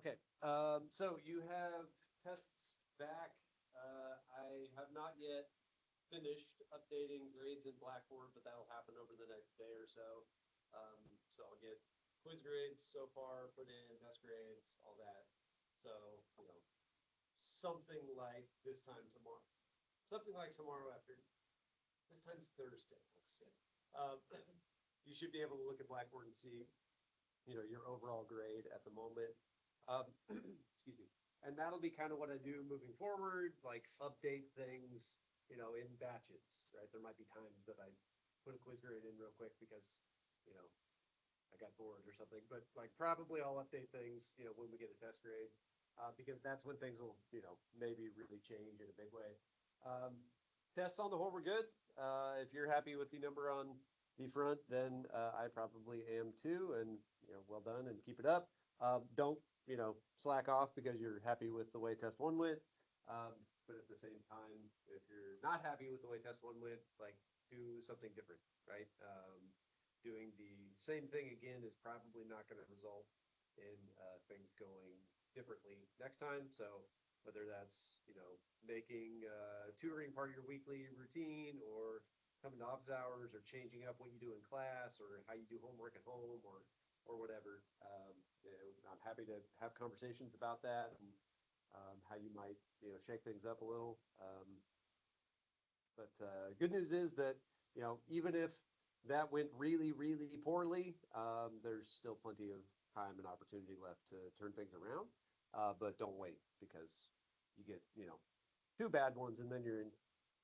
Okay, so you have tests back. I have not yet finished updating grades in Blackboard, but that'll happen over the next day or so. So I'll get quiz grades so far put in, test grades, all that. So, something like this time tomorrow, something like tomorrow after, this time Thursday, let's say. Um, you should be able to look at Blackboard and see, your overall grade at the moment. Excuse me. And that'll be kind of what I do moving forward, like update things, in batches, right? There might be times that I put a quiz grade in real quick because, you know, I got bored or something, but like probably I'll update things, when we get a test grade, because that's when things will, maybe really change in a big way. Um, Tests on the whole were good. If you're happy with the number on the front, then I probably am too, and well done and keep it up. Don't slack off because you're happy with the way test one went. But at the same time, if you're not happy with the way test one went, like do something different, right? Doing the same thing again is probably not going to result in things going differently next time. So whether that's, making tutoring part of your weekly routine, or coming to office hours, or changing up what you do in class, or how you do homework at home, or whatever. I'm happy to have conversations about that, and how you might shake things up a little. But good news is that even if that went really really poorly, there's still plenty of time and opportunity left to turn things around. But don't wait, because you get two bad ones and then you're in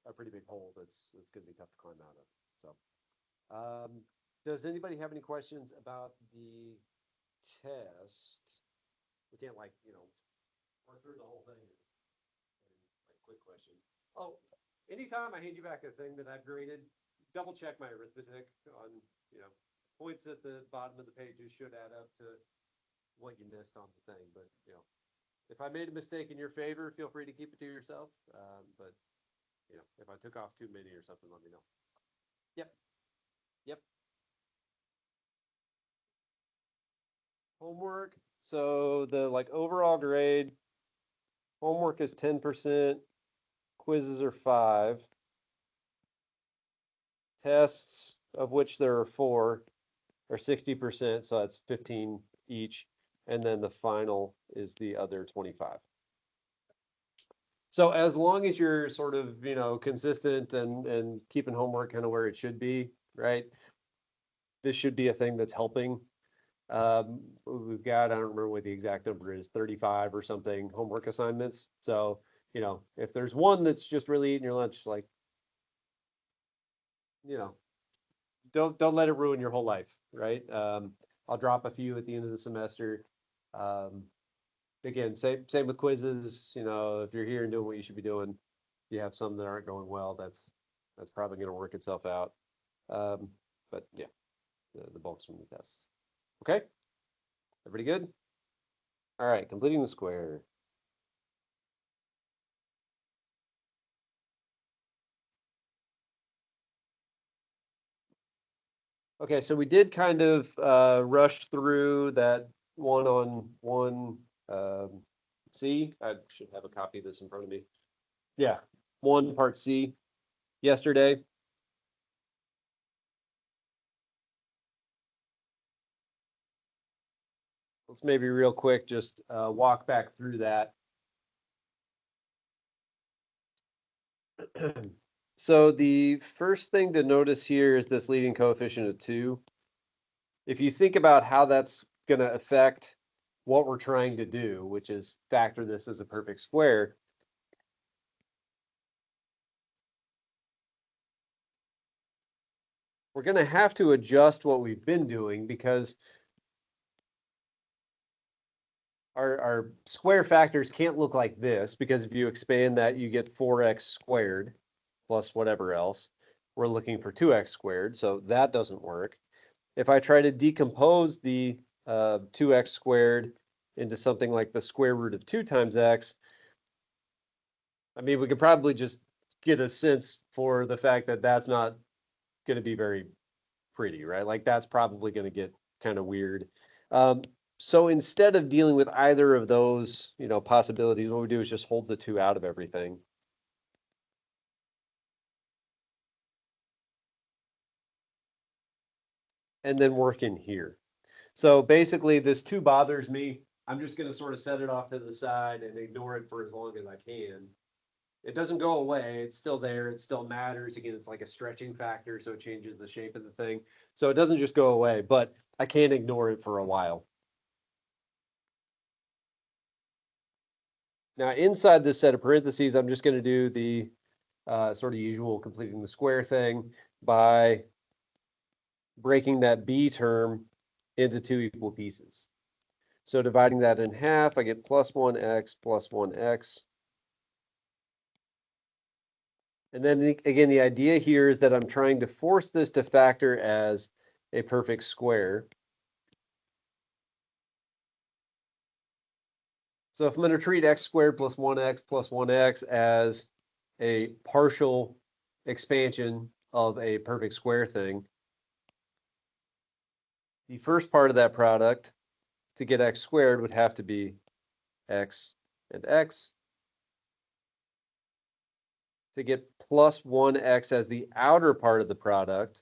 a pretty big hole that's going to be tough to climb out of. So, does anybody have any questions about the test? We can't work through the whole thing like quick questions. Oh, anytime I hand you back a thing that I've graded, double check my arithmetic on, points at the bottom of the pages should add up to what you missed on the thing. But, if I made a mistake in your favor, feel free to keep it to yourself. But, if I took off too many or something, let me know. Yep. Yep. Homework. So the overall grade, homework is 10%, quizzes are 5. Tests, of which there are 4, are 60%, so that's 15 each. And then the final is the other 25. So as long as you're sort of, consistent and keeping homework kind of where it should be, right? This should be a thing that's helping. We've got, I don't remember what the exact number is, 35 or something homework assignments. So, if there's one that's just really eating your lunch, you know, don't let it ruin your whole life, right? I'll drop a few at the end of the semester. Um, Again, same with quizzes. If you're here and doing what you should be doing, you have some that aren't going well, that's probably going to work itself out. But yeah, the bulk's from the tests. Okay, everybody good? All right, completing the square. Okay, so we did kind of rush through that one-on-one C. I should have a copy of this in front of me. Yeah, one part C yesterday. Let's maybe real quick just walk back through that. So the first thing to notice here is this leading coefficient of 2. If you think about how that's going to affect what we're trying to do, which is factor this as a perfect square, we're going to have to adjust what we've been doing, because our square factors can't look like this, because if you expand that, you get 4x squared plus whatever else. We're looking for 2x squared, so that doesn't work. If I try to decompose the 2x squared into something like the square root of 2 times x, I mean, we could probably just get a sense for the fact that that's not going to be very pretty, right? Like that's probably going to get kind of weird. So instead of dealing with either of those, possibilities, what we do is just hold the 2 out of everything. And then work in here. So basically this 2 bothers me. I'm just going to sort of set it off to the side and ignore it for as long as I can. It doesn't go away. It's still there. It still matters. Again, it's like a stretching factor, so it changes the shape of the thing. So it doesn't just go away, but I can't ignore it for a while. Now, inside this set of parentheses, I'm just going to do the sort of usual completing the square thing by breaking that b term into 2 equal pieces. So dividing that in half, I get plus 1x plus 1x. And then again, the idea here is that I'm trying to force this to factor as a perfect square. So if I'm going to treat x squared plus 1x plus 1x as a partial expansion of a perfect square thing, the first part of that product to get x squared would have to be x and x. To get plus 1x as the outer part of the product,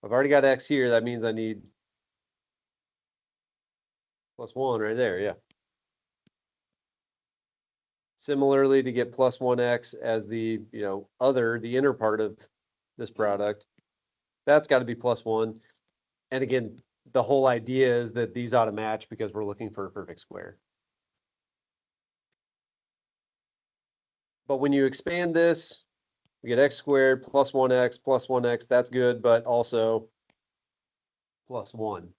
I've already got x here. That means I need plus 1 right there, yeah. Similarly, to get plus 1x as the, the inner part of this product, that's got to be plus 1. And again, the whole idea is that these ought to match because we're looking for a perfect square. But when you expand this, we get x squared plus 1x plus 1x. That's good, but also plus 1.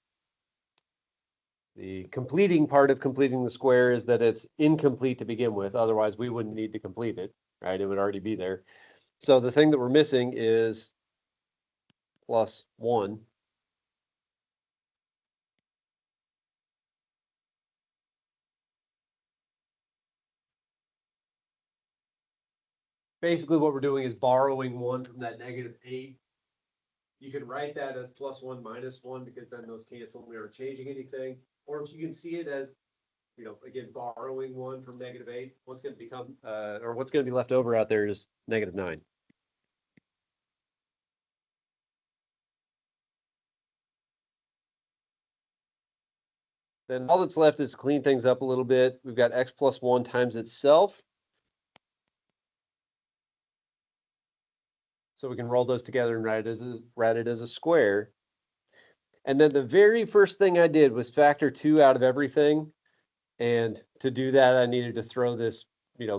The completing part of completing the square is that it's incomplete to begin with. Otherwise, we wouldn't need to complete it, right? It would already be there. So the thing that we're missing is plus 1. Basically, what we're doing is borrowing 1 from that -8. You can write that as plus 1 minus 1 because then those cancel and we aren't changing anything. Or if you can see it as, again, borrowing 1 from -8, what's going to become, or what's going to be left over out there is -9. Then all that's left is to clean things up a little bit. We've got x plus 1 times itself. So we can roll those together and write it as a square. And then the very first thing I did was factor 2 out of everything. And to do that, I needed to throw this,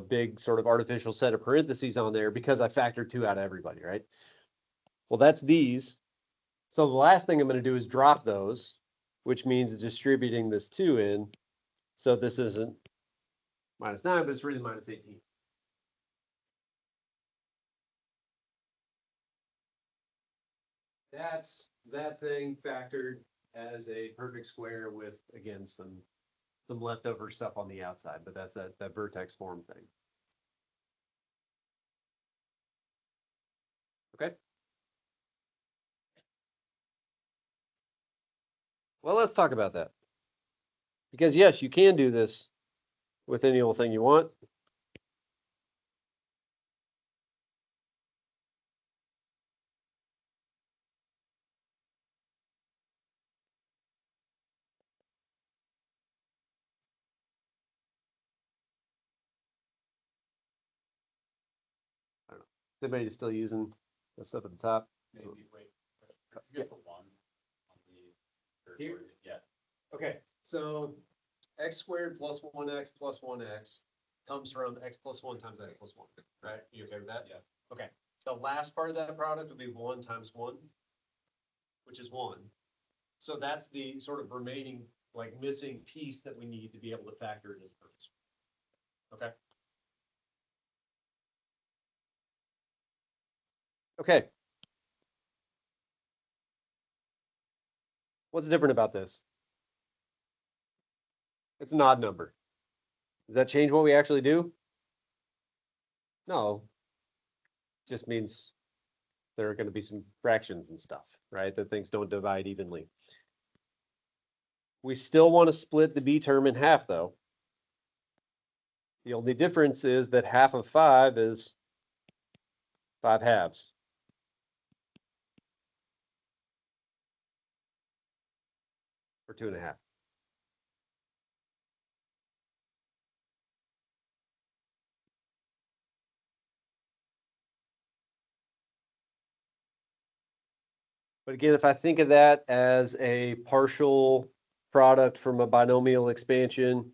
big sort of artificial set of parentheses on there because I factored 2 out of everybody, right? Well, that's these. So the last thing I'm going to do is drop those, which means distributing this 2 in. So this isn't -9, but it's really -18. That's that thing factored as a perfect square with, again, some leftover stuff on the outside, but that's that vertex form thing. Okay. Well, let's talk about that. Because yes, you can do this with any old thing you want. I don't know. Is anybody still using the stuff at the top? Maybe wait. You get the 1 on the Here? yeah. Okay, so x squared plus 1x plus 1x comes from x plus 1 times x plus 1, right? You okay with that? Yeah. Okay, the last part of that product would be 1 times 1, which is 1. So that's the sort of remaining, like, missing piece that we need to be able to factor it as a perfect square. Okay? Okay. What's different about this? It's an odd number. Does that change what we actually do? No. Just means there are going to be some fractions and stuff, right? That things don't divide evenly. We still want to split the b term in half, though. The only difference is that half of 5 is 5 halves. Or 2.5. But again, if I think of that as a partial product from a binomial expansion,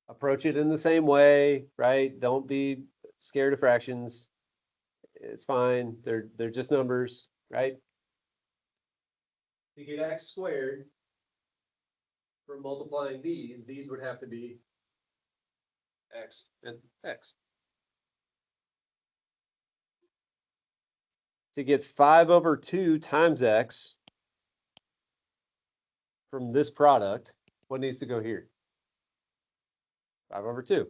approach it in the same way, right? Don't be scared of fractions. It's fine. They're just numbers, right? To get x squared from multiplying these would have to be x and x. To get 5 over 2 times x from this product, what needs to go here? 5 over 2.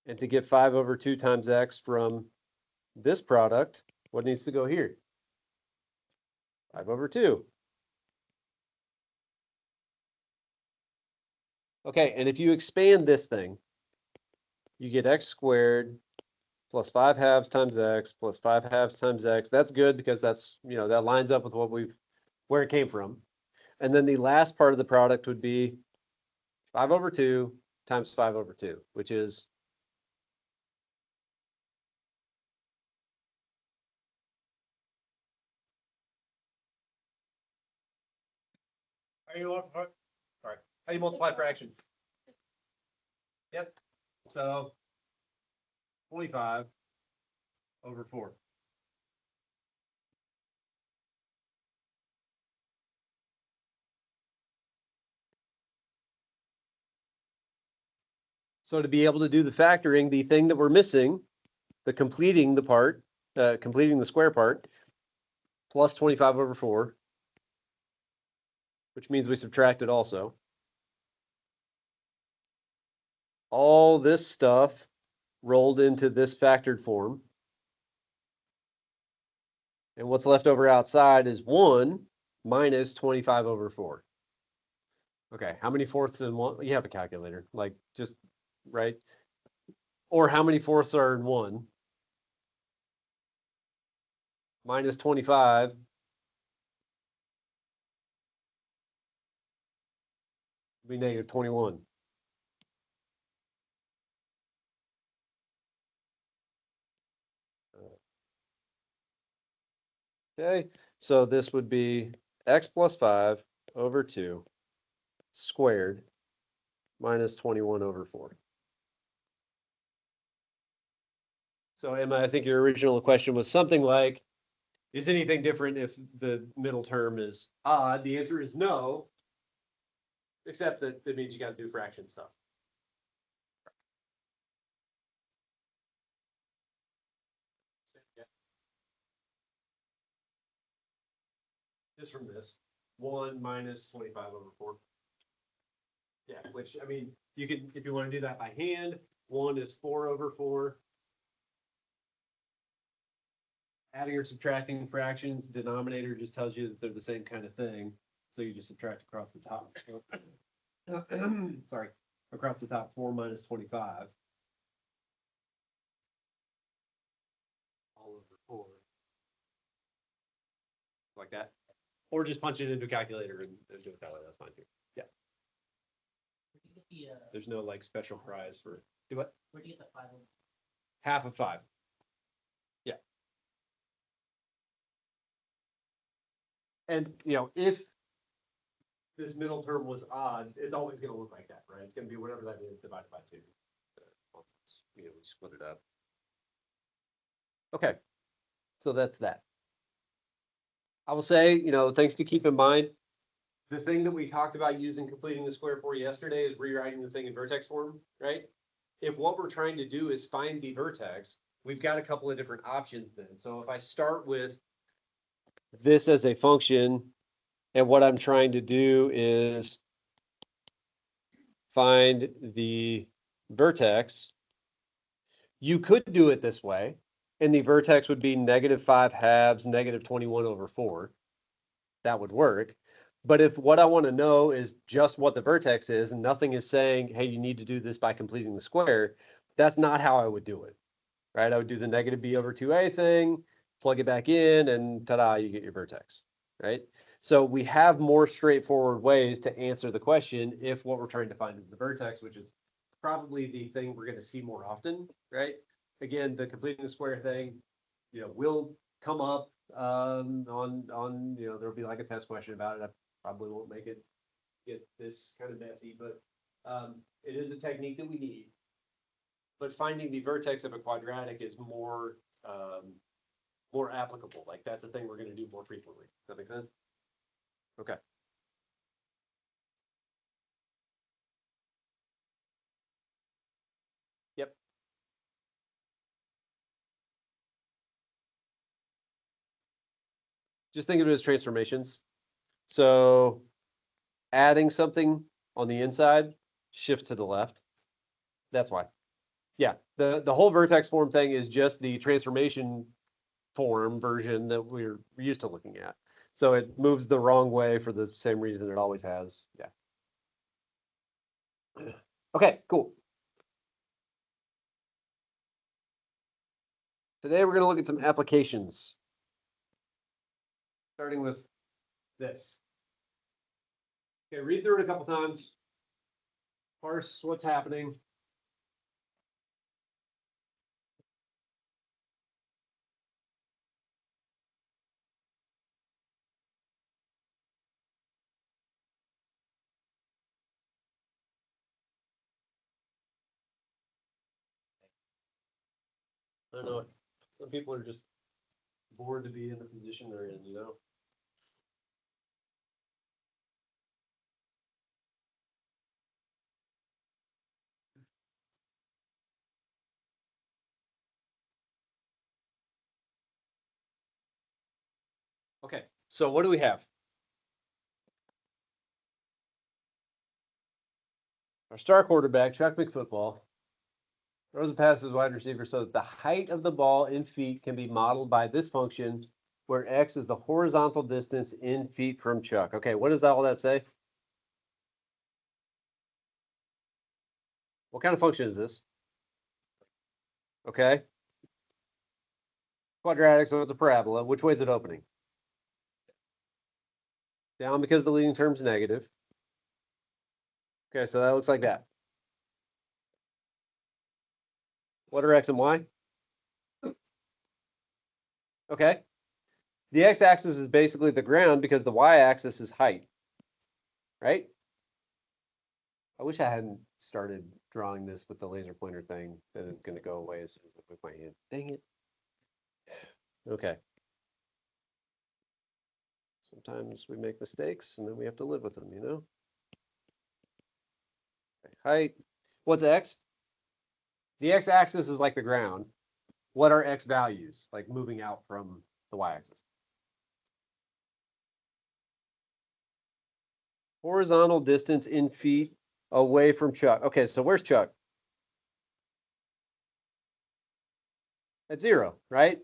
And to get 5 over 2 times x from this product, what needs to go here? 5 over 2. Okay, and if you expand this thing, you get x squared plus 5 halves times x plus 5 halves times x. That's good because that's, that lines up with where it came from. And then the last part of the product would be 5 over 2 times 5 over 2, which is how you multiply fractions. Yep. So 25 over 4. So to be able to do the factoring, the thing that we're missing, completing the square part, plus 25 over 4, which means we subtract it also. All this stuff rolled into this factored form. And what's left over outside is 1 minus 25 over 4. Okay, how many fourths in 1? You have a calculator, right? Or how many fourths are in 1? Minus 25. Would be negative 21. Okay, so this would be x plus 5 over 2 squared minus 21 over 4. So Emma, I think your original question was something like, is anything different if the middle term is odd? The answer is no, except that it means you got to do fraction stuff. Just from this, 1 minus 25 over 4. Yeah, which, I mean, you can, if you want to do that by hand, 1 is 4 over 4. Adding or subtracting fractions, denominator just tells you that they're the same kind of thing. So you just subtract across the top. Sorry, across the top, 4 minus 25. All over 4. Like that. Or just punch it into a calculator and do it that way. That's fine too. Yeah. There's no special prize for do what? Where do you get the 5? Half of 5. Yeah. And if this middle term was odd, it's always going to look like that, right? It's going to be whatever that is divided by 2. We split it up. Okay. So that's that. I will say, things to keep in mind. The thing that we talked about using completing the square for yesterday is rewriting the thing in vertex form, right? If what we're trying to do is find the vertex, we've got a couple of different options then. So if I start with this as a function, and what I'm trying to do is find the vertex, you could do it this way. and the vertex would be -5/2, -21/4. That would work. But if what I want to know is just what the vertex is and nothing is saying, hey, you need to do this by completing the square, that's not how I would do it, right? I would do the -b/2a thing, plug it back in, and ta-da, you get your vertex, right? So we have more straightforward ways to answer the question if what we're trying to find is the vertex, which is probably the thing we're going to see more often, right? Again, the completing the square thing, will come up on there'll be like a test question about it. I probably won't make it get this kind of messy, but it is a technique that we need. But finding the vertex of a quadratic is more applicable. Like that's a thing we're going to do more frequently. Does that make sense? Okay. Yep. Just think of it as transformations. So adding something on the inside, shift to the left. That's why. Yeah, the whole vertex form thing is just the transformation form version that we're used to looking at. So it moves the wrong way for the same reason it always has. Yeah. Okay, cool. Today we're going to look at some applications. Starting with this. Okay, read through it a couple times. Parse what's happening. I don't know. Some people are just bored to be in the position they're in. Okay, so what do we have? Our star quarterback, Chuck McFootball, throws a pass to his wide receiver so that the height of the ball in feet can be modeled by this function, where x is the horizontal distance in feet from Chuck. Okay, what does all that say? What kind of function is this? Okay. Quadratic, so it's a parabola. Which way is it opening? Down because the leading term is negative. Okay, so that looks like that. What are x and y? Okay. The x-axis is basically the ground because the y-axis is height, right? I wish I hadn't started drawing this with the laser pointer thing. Then it's going to go away as soon as I put my hand. Dang it. Okay. Sometimes we make mistakes and then we have to live with them. Okay. Height. What's x? The x-axis is like the ground. What are x values? Like moving out from the y-axis. Horizontal distance in feet away from Chuck. Okay, so where's Chuck? At 0, right?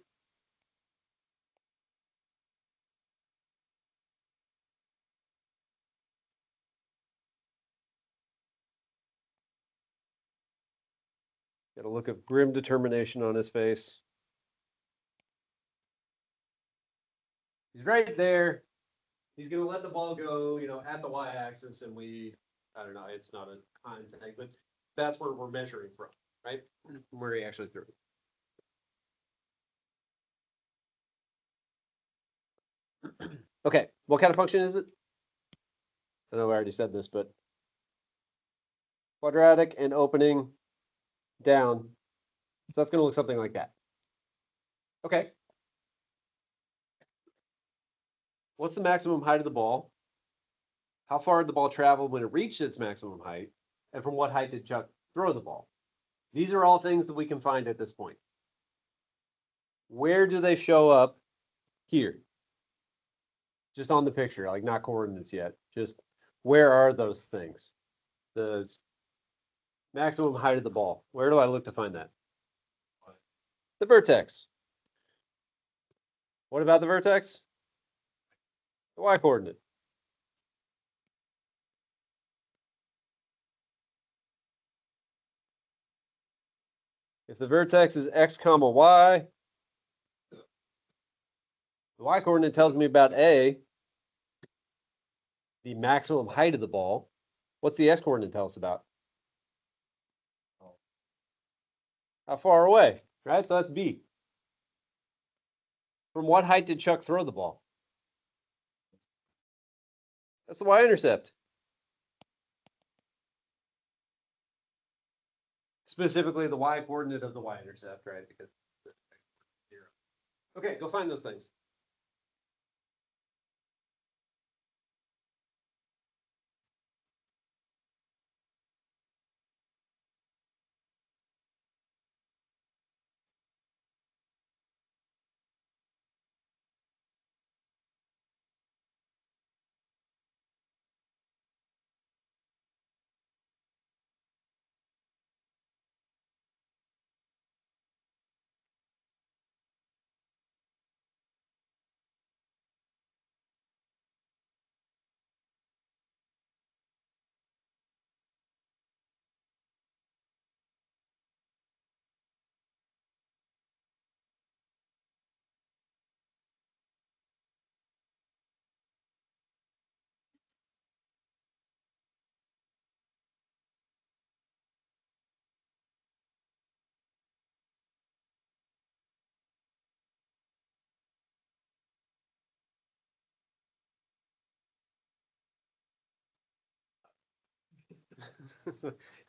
Got a look of grim determination on his face. He's right there. He's going to let the ball go, at the y-axis, and I don't know, it's not a kind thing, but that's where we're measuring from, right? Where he actually threw it. Okay, what kind of function is it? I know I already said this, but quadratic and opening down. So that's going to look something like that. Okay. What's the maximum height of the ball? How far did the ball travel when it reached its maximum height? And from what height did Chuck throw the ball? These are all things that we can find at this point. Where do they show up here? Just on the picture, like not coordinates yet. Just where are those things? The maximum height of the ball. Where do I look to find that? The vertex. What about the vertex? The y-coordinate. If the vertex is x comma y, the y-coordinate tells me about A, the maximum height of the ball. What's the x-coordinate tell us about? How far away, right? So that's B. From what height did Chuck throw the ball? That's the y-intercept. Specifically the y-coordinate of the y-intercept, right? Because zero. Okay, go find those things.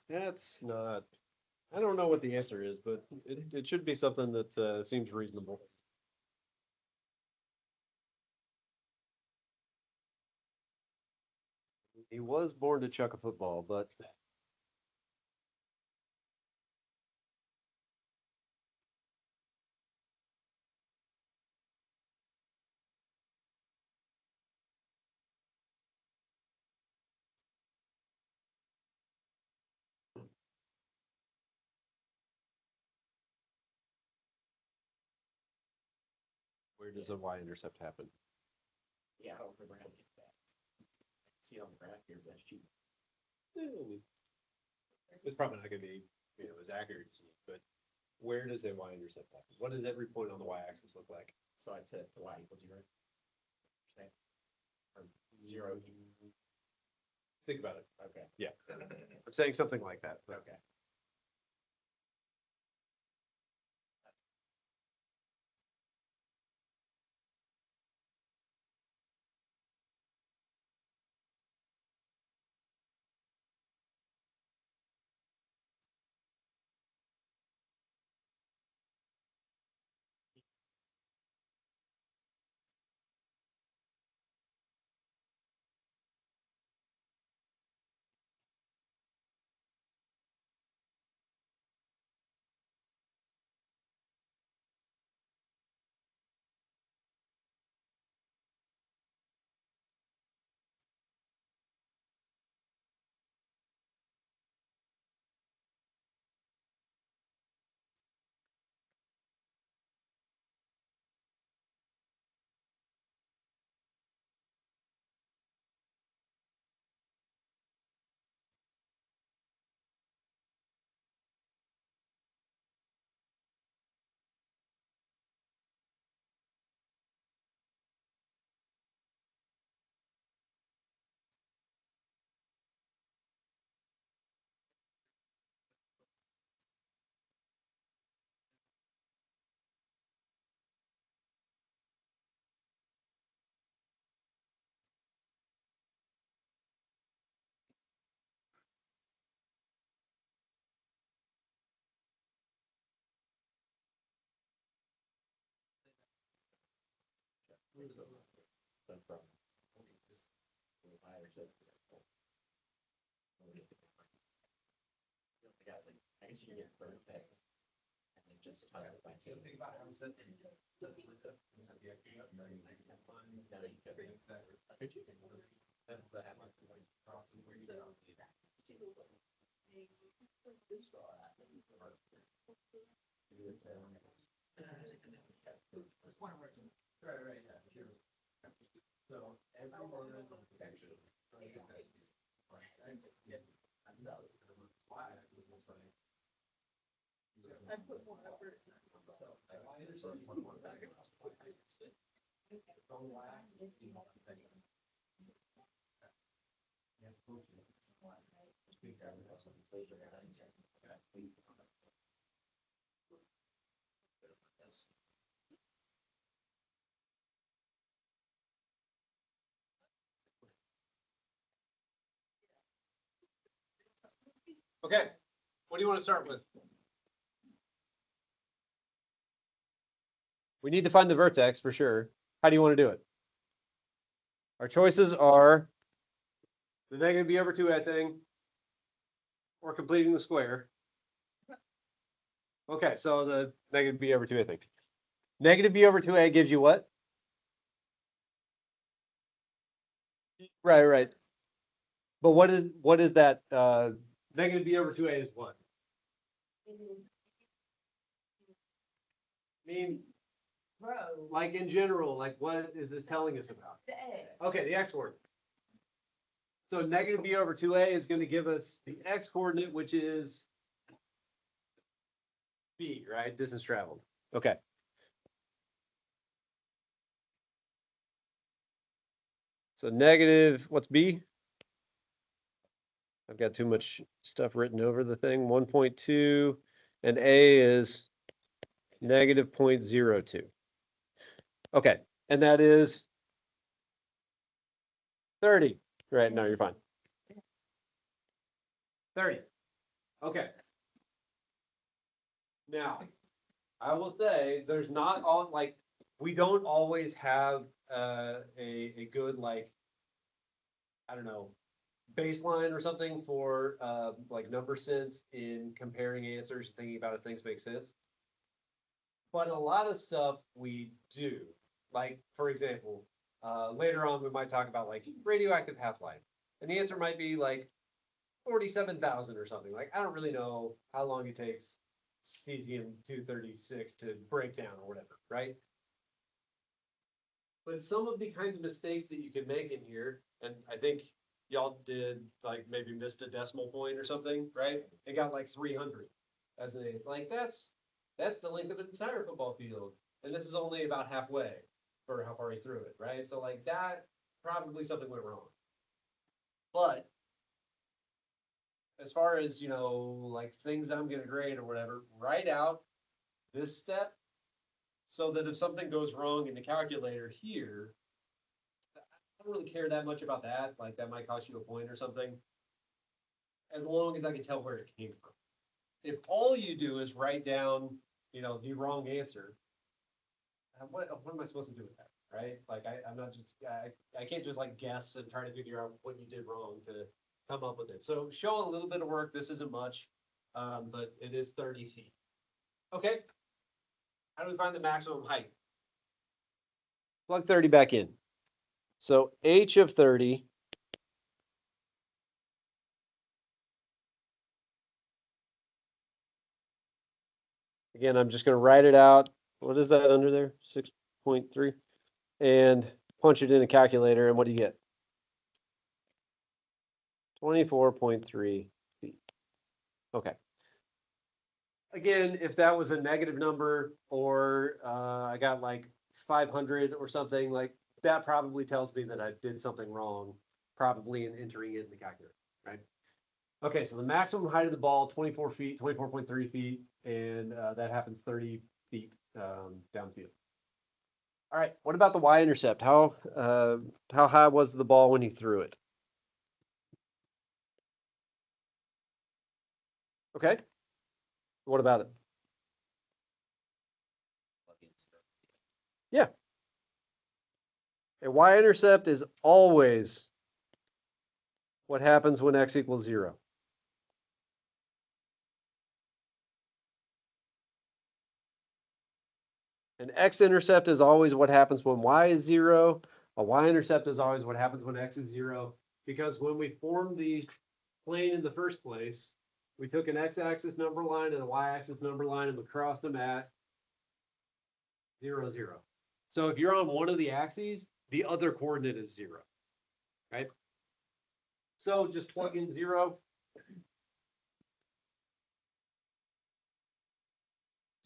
That's not, I don't know what the answer is, but it should be something that seems reasonable. He was born to chuck a football, but where does a y-intercept happen? Yeah, I don't remember how to get that. See it on the graph here, but that's cheap. It's probably not gonna be, as accurate as you, but where does a y-intercept happen? What does every point on the y-axis look like? So I'd say the y equals 0. Say, or 0. Think about it. Okay. Yeah. I'm saying something like that. But Okay. So from I guess you can get vertex and then just times it by 2. Right, yeah, sure. So everyone actually. I put more effort. Okay, what do you want to start with? We need to find the vertex for sure. How do you want to do it? Our choices are the negative b over 2a thing or completing the square. Okay, so the negative b over 2a thing. Negative b over 2a gives you what? Right. But what is that? Negative b over 2a is what? I mean, Bro. like in general, like what is this telling us about? The egg. Okay, the x coordinate. So negative b over 2a is going to give us the x coordinate, which is b, right? Distance traveled. Okay. So negative, what's b? I've got too much stuff written over the thing. 1.2, and a is negative 0.02. Okay, and that is 30. Right, no, you're fine. 30. Okay. Now, I will say there's not all like we don't always have a good like I don't know baseline or something for like number sense in comparing answers and thinking about if things make sense. But a lot of stuff we do, like for example, later on we might talk about like radioactive half-life, and the answer might be like 47,000 or something. Like I don't really know how long it takes cesium-236 to break down or whatever, right? But some of the kinds of mistakes that you can make in here, and I think y'all did like maybe missed a decimal point or something, right? It got like 300 as an like that's the length of an entire football field, and this is only about halfway for how far he threw it, right? So like that probably something went wrong. But as far as like things I'm gonna grade or whatever, write out this step so that if something goes wrong in the calculator here, I don't really care that much about that. Like that might cost you a point or something, as long as I can tell where it came from. If all you do is write down, the wrong answer, what am I supposed to do with that? Right? Like I'm not just I can't just like guess and try to figure out what you did wrong to come up with it. So show a little bit of work. This isn't much, but it is 30 feet. Okay. How do we find the maximum height? Plug 30 back in. So h of 30 again, I'm just going to write it out. What is that under there? 6.3. And punch it in a calculator, and what do you get? 24.3 feet. Okay. Again, if that was a negative number or I got like 500 or something, like that probably tells me that I did something wrong, probably in entering it in the calculator, right? Okay, so the maximum height of the ball, 24 feet, 24.3 feet, and that happens 30 feet downfield. All right, what about the y-intercept? How high was the ball when he threw it? Okay, what about it? Yeah. A y-intercept is always what happens when x equals 0. An x-intercept is always what happens when y is 0. A y-intercept is always what happens when x is 0. Because when we formed the plane in the first place, we took an x-axis number line and a y-axis number line and we crossed them at 0, 0. So if you're on one of the axes, the other coordinate is 0, right? So just plug in 0.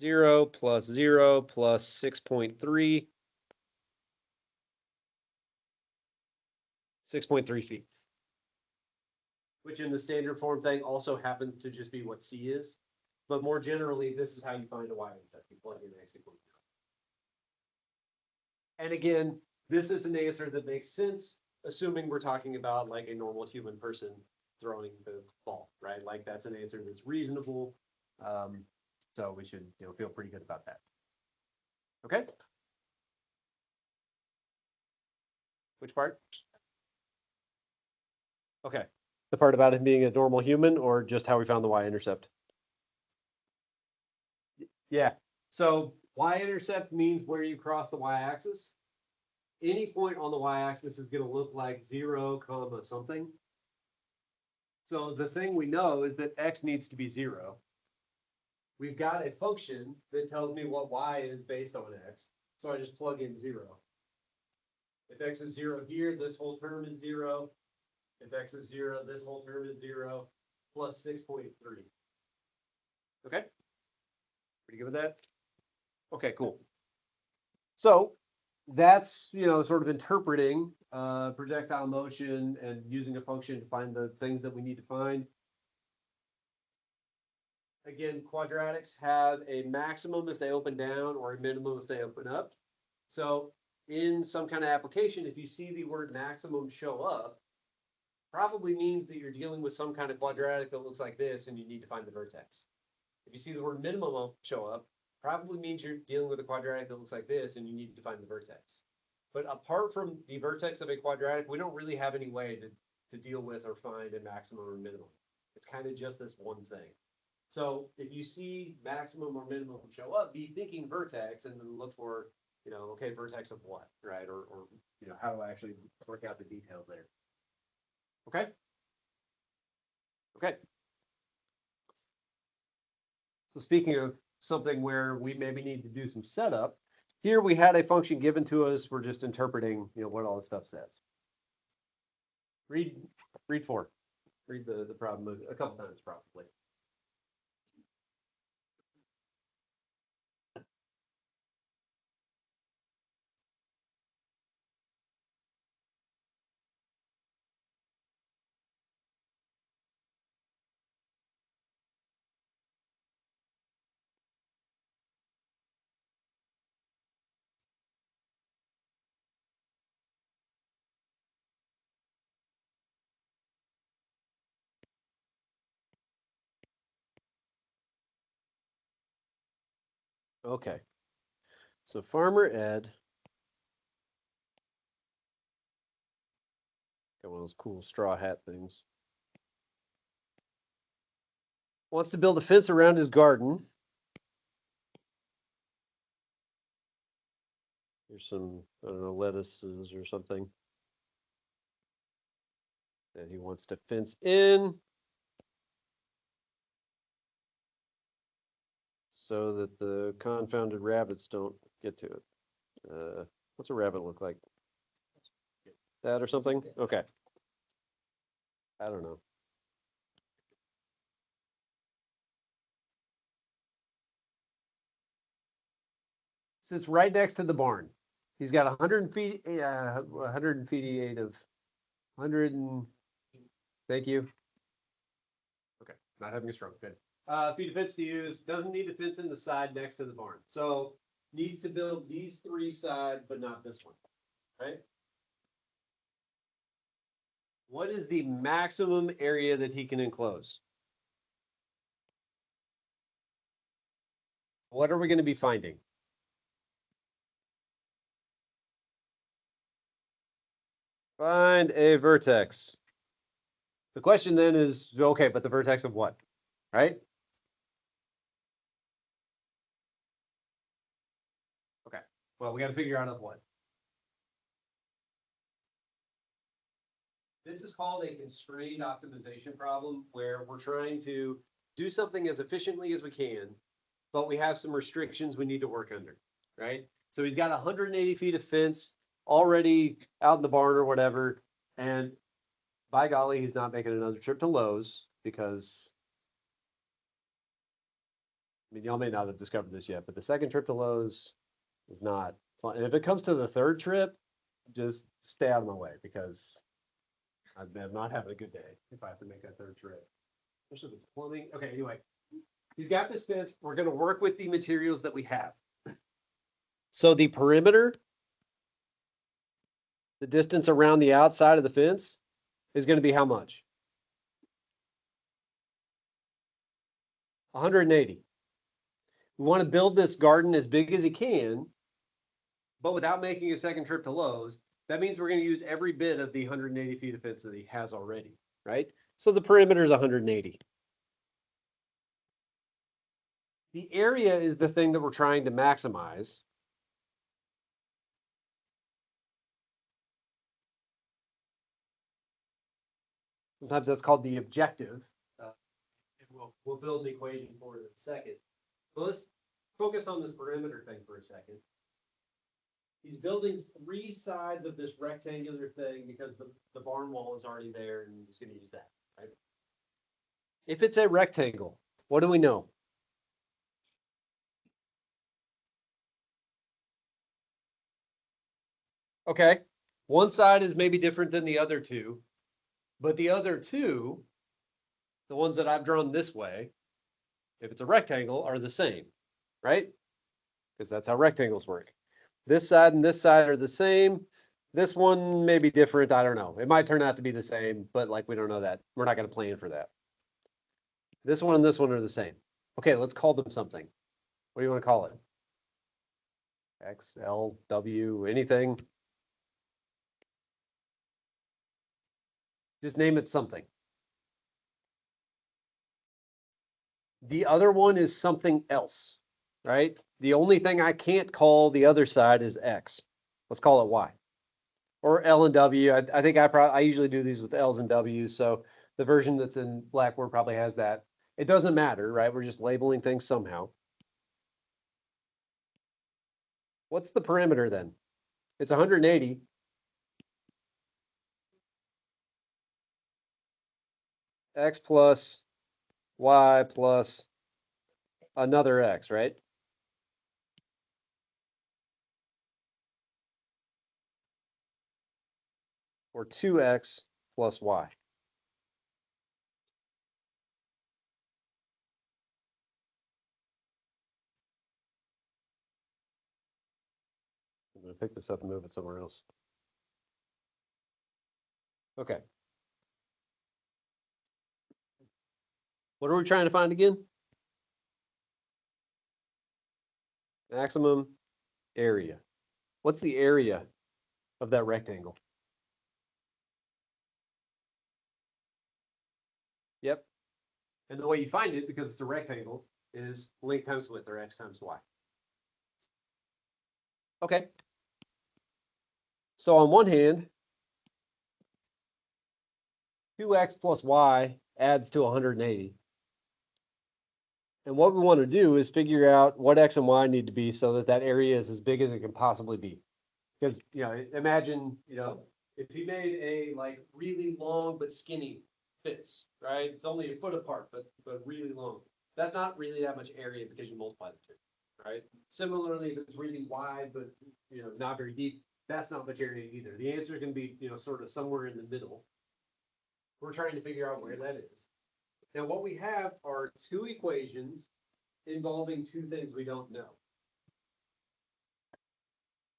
0 plus 0 plus 6.3. 6.3 feet. Which in the standard form thing also happens to just be what C is. But more generally, this is how you find a y-intercept. You plug in x equals 0. And again, this is an answer that makes sense, assuming we're talking about like a normal human person throwing the ball, right? Like that's an answer that's reasonable. So we should, feel pretty good about that. Okay. Which part? Okay. The part about him being a normal human, or just how we found the y-intercept? Yeah. So y-intercept means where you cross the y-axis. Any point on the y-axis is going to look like 0, comma something. So the thing we know is that x needs to be 0. We've got a function that tells me what y is based on x. So I just plug in 0. If x is 0 here, this whole term is 0. If x is 0, this whole term is 0, plus 6.3. Okay? Pretty good with that? Okay, cool. So that's, sort of interpreting projectile motion and using a function to find the things that we need to find. Again, quadratics have a maximum if they open down or a minimum if they open up. So in some kind of application, if you see the word maximum show up, probably means that you're dealing with some kind of quadratic that looks like this and you need to find the vertex. If you see the word minimum show up, probably means you're dealing with a quadratic that looks like this and you need to find the vertex. But apart from the vertex of a quadratic, we don't really have any way to deal with or find a maximum or minimum. It's kind of just this one thing. So if you see maximum or minimum show up, be thinking vertex and then look for, okay, vertex of what, right? Or how do I actually work out the details there? Okay? Okay. So speaking of something where we maybe need to do some setup, here we had a function given to us. We're just interpreting, what all this stuff says. Read 4. Read the problem a couple times probably. Okay. So Farmer Ed got one of those cool straw hat things. Wants to build a fence around his garden. There's some, I don't know, lettuces or something that he wants to fence in so that the confounded rabbits don't get to it. What's a rabbit look like? That or something? Okay. I don't know. Sits right next to the barn. He's got 100 feet, 158 of 100 and, thank you. Okay, not having a stroke, good. Feet of fence to use, doesn't need to fence in the side next to the barn. So needs to build these 3 sides, but not this one, right? What is the maximum area that he can enclose? What are we going to be finding? Find a vertex. The question then is, okay, but the vertex of what, right? Okay, well, we got to figure out of what. This is called a constrained optimization problem, where we're trying to do something as efficiently as we can, but we have some restrictions we need to work under, right? So he's got 180 feet of fence already out in the barn or whatever. And by golly, he's not making another trip to Lowe's because, I mean, y'all may not have discovered this yet, but the second trip to Lowe's is not fun. And if it comes to the third trip, just stay out of my way because I'm not having a good day if I have to make that third trip. Especially if it's plumbing. Okay, anyway, he's got this fence. We're going to work with the materials that we have. So the perimeter, the distance around the outside of the fence is going to be how much? 180. We want to build this garden as big as he can, but without making a second trip to Lowe's. That means we're going to use every bit of the 180 feet of fence that he has already, right? So the perimeter is 180. The area is the thing that we're trying to maximize. Sometimes that's called the objective. And we'll build an equation for it in a second. But let's focus on this perimeter thing for a second. He's building 3 sides of this rectangular thing because the barn wall is already there and he's going to use that, right? If it's a rectangle, what do we know? Okay, one side is maybe different than the other two, but the other two, the ones that I've drawn this way, if it's a rectangle, are the same, right? Because that's how rectangles work. This side and this side are the same. This one may be different. I don't know. It might turn out to be the same, but like we don't know that. We're not going to plan for that. This one and this one are the same. Okay, let's call them something. What do you want to call it? X, L, W, anything? Just name it something. The other one is something else, right? The only thing I can't call the other side is X. Let's call it Y. Or L and W. I think I usually do these with L's and W's. So the version that's in Blackboard probably has that. It doesn't matter, right? We're just labeling things somehow. What's the perimeter then? It's 180. X plus Y plus another X, right? Or 2X plus Y. I'm going to pick this up and move it somewhere else. Okay. What are we trying to find again? Maximum area. What's the area of that rectangle? Yep. And the way you find it, because it's a rectangle, is length times width, or X times Y. Okay. So on one hand, 2X plus Y adds to 180. And what we want to do is figure out what X and Y need to be so that that area is as big as it can possibly be. Because, imagine, if he made a like really long but skinny fence, right? It's only a foot apart, but really long. That's not really that much area because you multiply the two, right? Similarly, if it's really wide but not very deep, that's not much area either. The answer is going to be sort of somewhere in the middle. We're trying to figure out where that is. Now, what we have are 2 equations involving 2 things we don't know.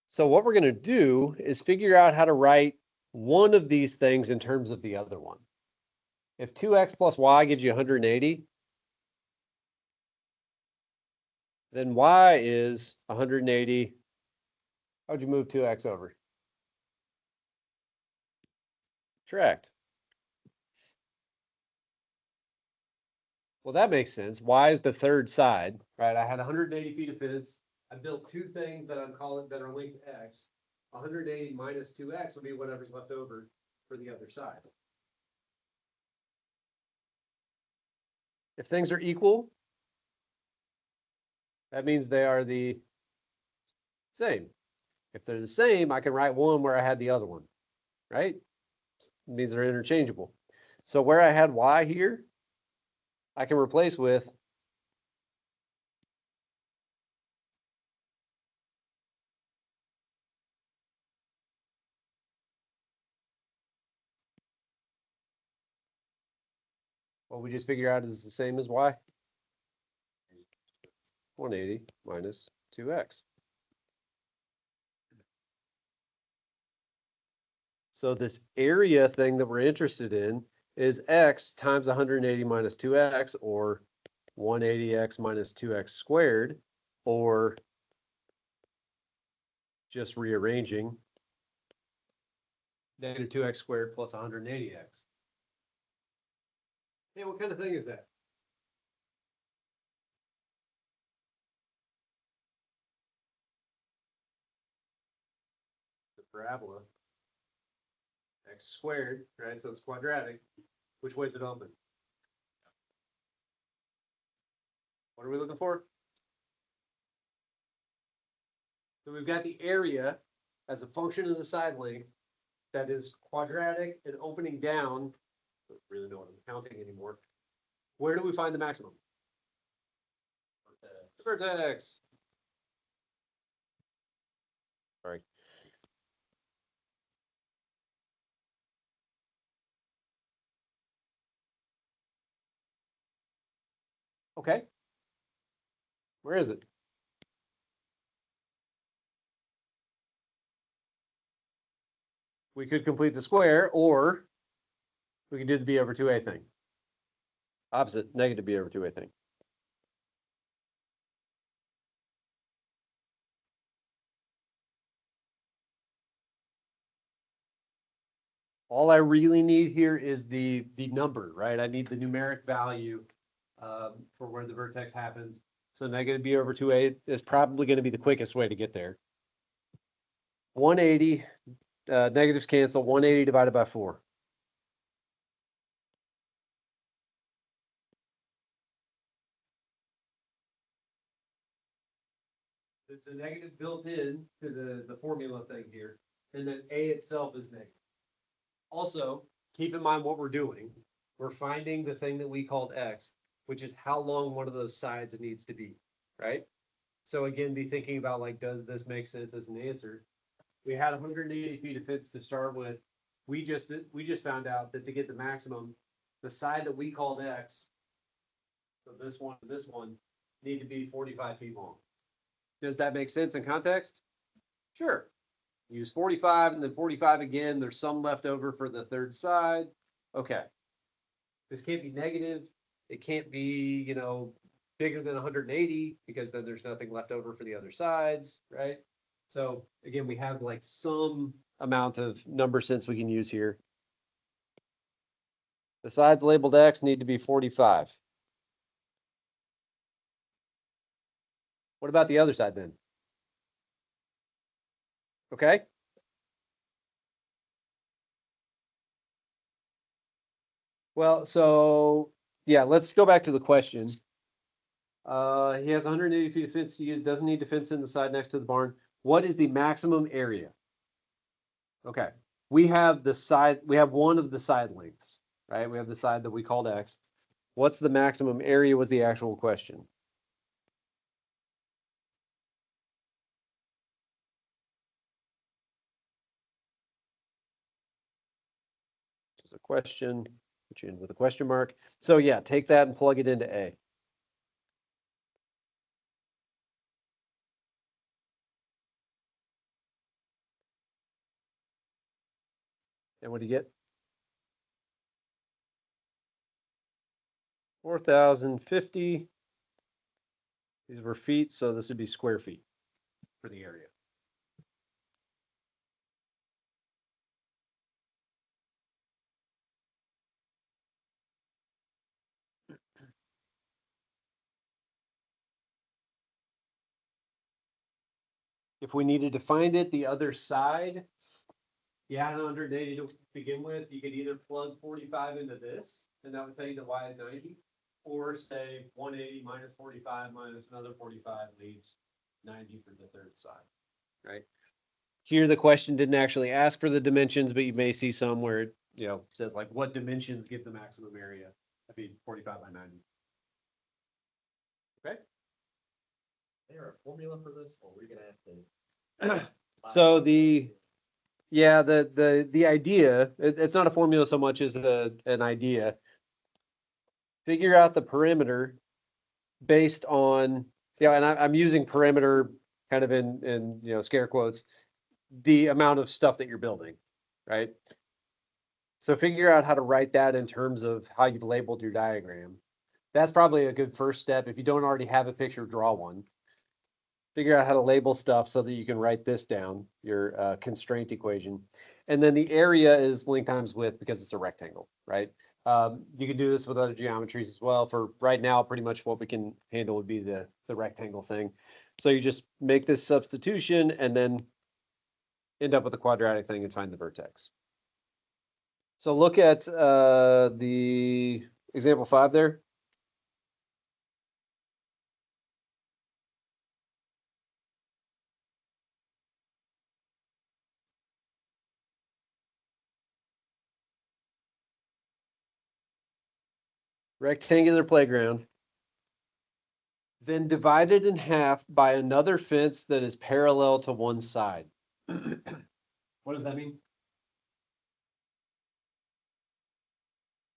So what we're going to do is figure out how to write one of these things in terms of the other one. If 2X plus Y gives you 180, then Y is 180. How'd you move 2X over? Correct. Well, that makes sense. Y is the third side, right? I had 180 feet of fence. I built 2 things that I'm calling that are linked to X. 180 minus 2X would be whatever's left over for the other side. If things are equal, that means they are the Same. If they're the same, I can write one where I had the other one, right? It means they're interchangeable. So where I had y here, I can replace with what we just figured out is the same as y. 180 minus 2x. So this area thing that we're interested in is x times 180 minus 2x, or 180x minus 2x squared, or just rearranging negative 2x squared plus 180x. Hey, what kind of thing is that? The parabola, x squared, right? So it's quadratic. Which way is it open? What are we looking for? So we've got the area as a function of the side length that is quadratic and opening down. I don't really know what I'm counting anymore. Where do we find the maximum? Vertex. Sorry. Okay. Where is it? We could complete the square, or we could do the b over 2a thing. Opposite, negative b over 2a thing. All I really need here is the number, right? I need the numeric value for where the vertex happens. So negative b over 2a is probably going to be the quickest way to get there. 180, negatives cancel, 180 divided by 4. It's a negative built in to the formula thing here, and then a itself is negative. Also, keep in mind what we're doing. We're finding the thing that we called x, which is how long one of those sides needs to be, right? So again, be thinking about, like, does this make sense as an answer? We had 180 feet of fence to start with. We just found out that to get the maximum, the side that we called x, so this one, need to be 45 feet long. Does that make sense in context? Sure. Use 45 and then 45 again. There's some left over for the third side. Okay. This can't be negative. It can't be, bigger than 180, because then there's nothing left over for the other sides, right? So again, we have like some amount of number sense we can use here. The sides labeled x need to be 45. What about the other side then? Okay. Well, so yeah, let's go back to the question. He has 180 feet of fence to use, doesn't need to fence in the side next to the barn. What is the maximum area? Okay, we have one of the side lengths, right? We have the side that we called X. What's the maximum area was the actual question. This is a question, put you in with a question mark. So yeah, take that and plug it into A. And what do you get? 4,050. These were feet, so this would be square feet for the area. If we needed to find it, the other side, you had 180 to begin with, you could either plug 45 into this, and that would tell you that y is 90, or say 180 minus 45 minus another 45 leaves 90 for the third side. right? Here, the question didn't actually ask for the dimensions, but you may see some where it, says like what dimensions give the maximum area. That'd be 45 by 90. Okay. Is there a formula for this, or we're gonna have to? So the idea, it's not a formula so much as an idea. Figure out the perimeter based on, and I'm using perimeter kind of in scare quotes, the amount of stuff that you're building, right? So figure out how to write that in terms of how you've labeled your diagram. That's probably a good first step. If you don't already have a picture, draw one. Figure out how to label stuff so that you can write this down, your constraint equation. And then the area is length times width because it's a rectangle, right? You can do this with other geometries as well. For right now, pretty much what we can handle would be the rectangle thing. So you just make this substitution and then end up with a quadratic thing and find the vertex. So look at the example 5 there. Rectangular playground. Then divided in half by another fence that is parallel to one side. What does that mean?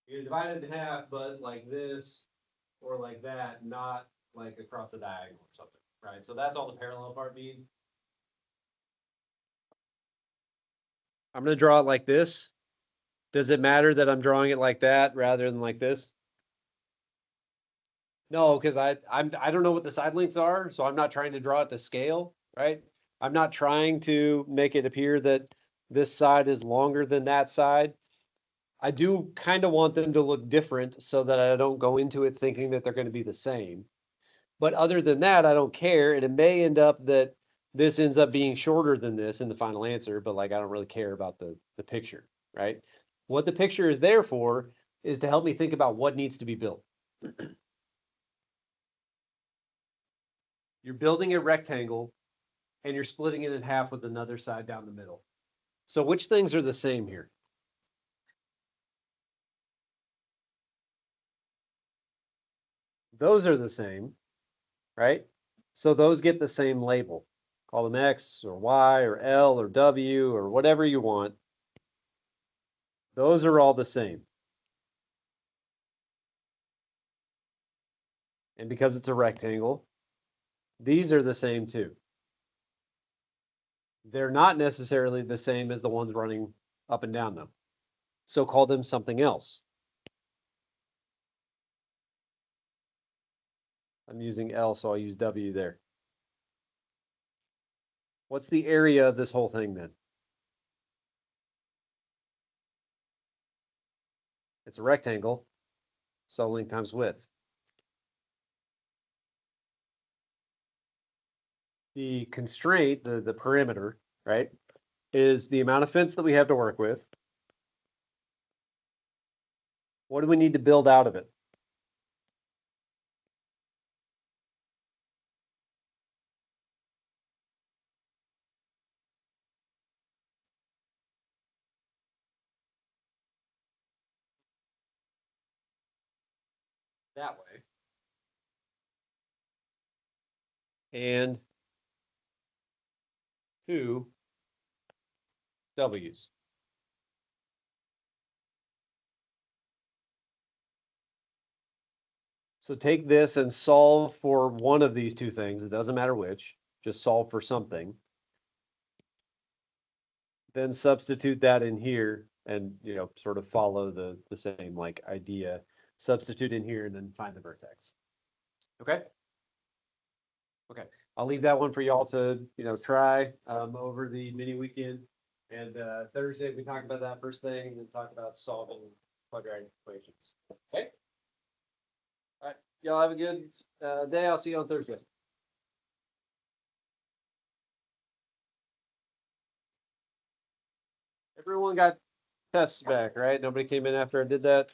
You divide it in half, but like this or like that, not like across a diagonal or something, right? So that's all the parallel part means. I'm going to draw it like this. Does it matter that I'm drawing it like that rather than like this? No, because I don't know what the side lengths are, so I'm not trying to draw it to scale, right? I'm not trying to make it appear that this side is longer than that side. I do kind of want them to look different so that I don't go into it thinking that they're going to be the same. But other than that, I don't care. And it may end up that this ends up being shorter than this in the final answer, but like I don't really care about the picture, right? What the picture is there for is to help me think about what needs to be built. You're building a rectangle and you're splitting it in half with another side down the middle. So which things are the same here? Those are the same, right? So those get the same label. Call them X or Y or L or W or whatever you want. Those are all the same. And because it's a rectangle, these are the same too. They're not necessarily the same as the ones running up and down them. So call them something else. I'm using L, so I'll use W there. What's the area of this whole thing then? It's a rectangle, so length times width. The constraint, the perimeter, right, is the amount of fence that we have to work with. What do we need to build out of it? That way. And 2 W's. So take this and solve for one of these two things. It doesn't matter which, just solve for something. Then substitute that in here and, sort of follow the same like idea. Substitute in here and then find the vertex. Okay? Okay. I'll leave that one for y'all to, try over the mini weekend. And Thursday, we talk about that first thing and then talk about solving quadratic equations. Okay? All right. Y'all have a good day. I'll see you on Thursday. Everyone got tests back, right? Nobody came in after I did that.